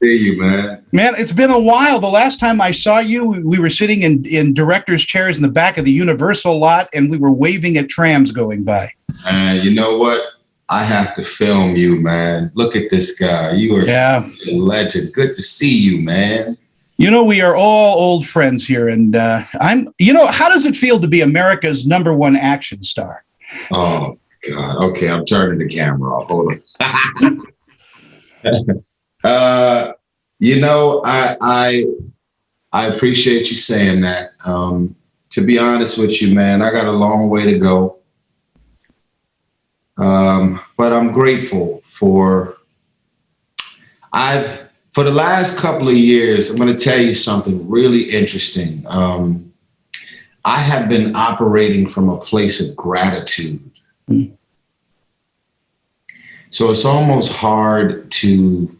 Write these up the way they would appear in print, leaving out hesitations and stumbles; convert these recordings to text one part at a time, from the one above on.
see you, man. Man, it's been a while. The last time I saw you, we were sitting in director's chairs in the back of the Universal lot, and we were waving at trams going by. And you know what? I have to film you, man. Look at this guy. You are a legend. Good to see you, man. You know, we are all old friends here, and how does it feel to be America's #1 action star? Oh, God. Okay, I'm turning the camera off. Hold on. I appreciate you saying that. To be honest with you, man, I got a long way to go. But I'm grateful for the last couple of years, I'm going to tell you something really interesting. I have been operating from a place of gratitude. So it's almost hard to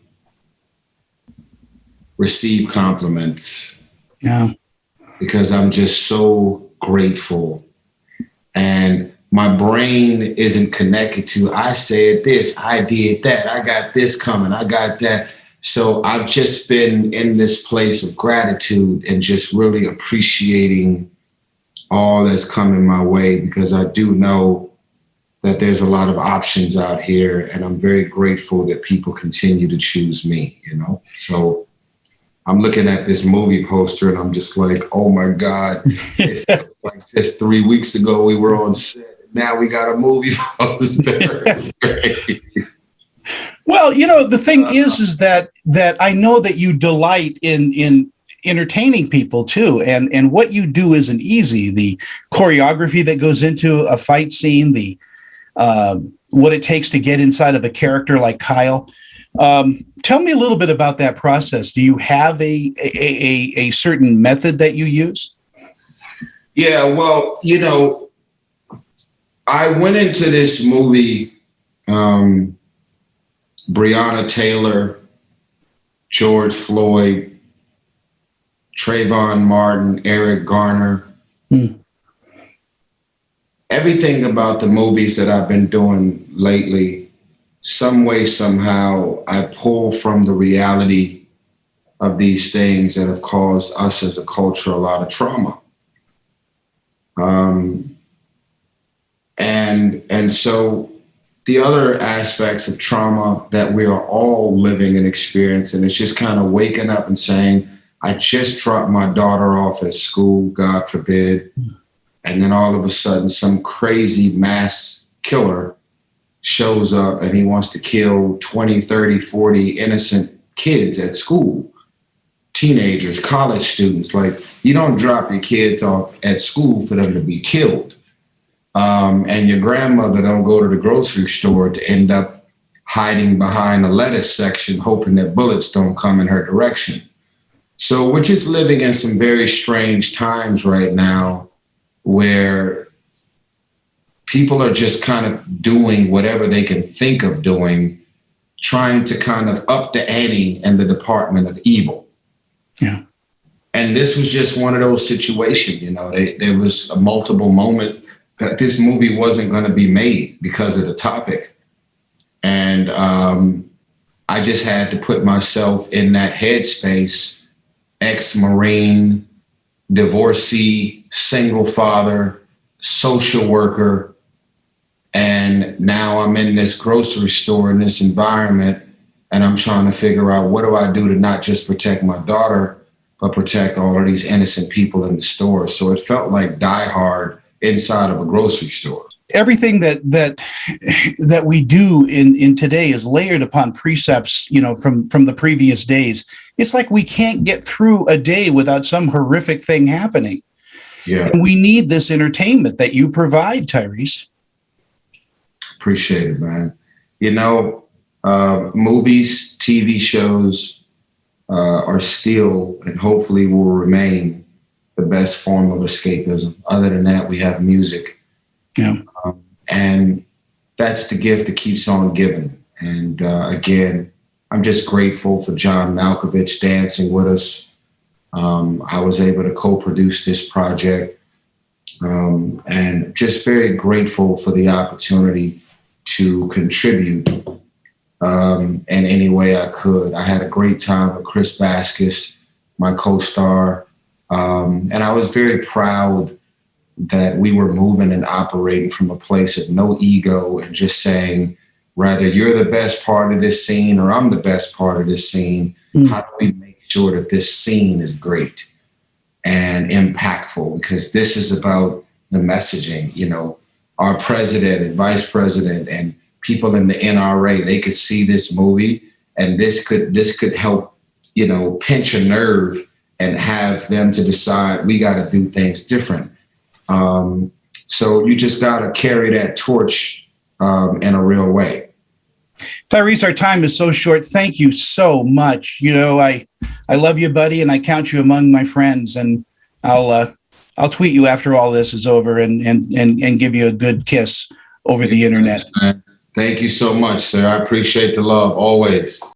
receive compliments. Yeah. Because I'm just so grateful. And my brain isn't connected to, I said this, I did that, I got this coming, I got that. So I've just been in this place of gratitude and just really appreciating all that's coming my way, because I do know that there's a lot of options out here, and I'm very grateful that people continue to choose me, So I'm looking at this movie poster and I'm just like, oh my God, like just 3 weeks ago we were on set. Now we got a movie poster. Well, the thing is that I know that you delight in entertaining people too. And what you do isn't easy. The choreography that goes into a fight scene, the what it takes to get inside of a character like Kyle. Tell me a little bit about that process. Do you have a certain method that you use? Yeah, well, I went into this movie, Breonna Taylor, George Floyd, Trayvon Martin, Eric Garner. Everything about the movies that I've been doing lately, some way, somehow, I pull from the reality of these things that have caused us as a culture a lot of trauma. And so the other aspects of trauma that we are all living and experiencing is just kind of waking up and saying, I just dropped my daughter off at school, God forbid. And then all of a sudden, some crazy mass killer shows up and he wants to kill 20, 30, 40 innocent kids at school, teenagers, college students. Like, you don't drop your kids off at school for them to be killed. And your grandmother don't go to the grocery store to end up hiding behind the lettuce section, hoping that bullets don't come in her direction. So we're just living in some very strange times right now where people are just kind of doing whatever they can think of doing, trying to kind of up the ante in the department of evil. Yeah. And this was just one of those situations, there was a multiple moment that this movie wasn't going to be made because of the topic. And I just had to put myself in that headspace, ex-Marine, divorcee, single father, social worker. And now I'm in this grocery store in this environment, and I'm trying to figure out, what do I do to not just protect my daughter, but protect all of these innocent people in the store? So it felt like Die Hard inside of a grocery store. Everything that we do in today is layered upon precepts, from the previous days. It's like we can't get through a day without some horrific thing happening. Yeah. And we need this entertainment that you provide, Tyrese. Appreciate it, man. Movies, TV shows are still, and hopefully will remain, the best form of escapism. Other than that, we have music. Yeah. And that's the gift that keeps on giving. And again, I'm just grateful for John Malkovich dancing with us. I was able to co-produce this project, and just very grateful for the opportunity to contribute in any way I could. I had a great time with Chris Baskis, my co-star, and I was very proud that we were moving and operating from a place of no ego and just saying, rather you're the best part of this scene or I'm the best part of this scene. How do we make sure that this scene is great and impactful? Because this is about the messaging. You know, our president and vice president and people in the NRA, they could see this movie and this could help, you know, pinch a nerve and have them to decide we got to do things different. So you just got to carry that torch in a real way. Tyrese, our time is so short. Thank you so much. You know, I love you, buddy, and I count you among my friends. And I'll tweet you after all this is over and give you a good kiss over the internet. Thank you so much, sir. I appreciate the love always.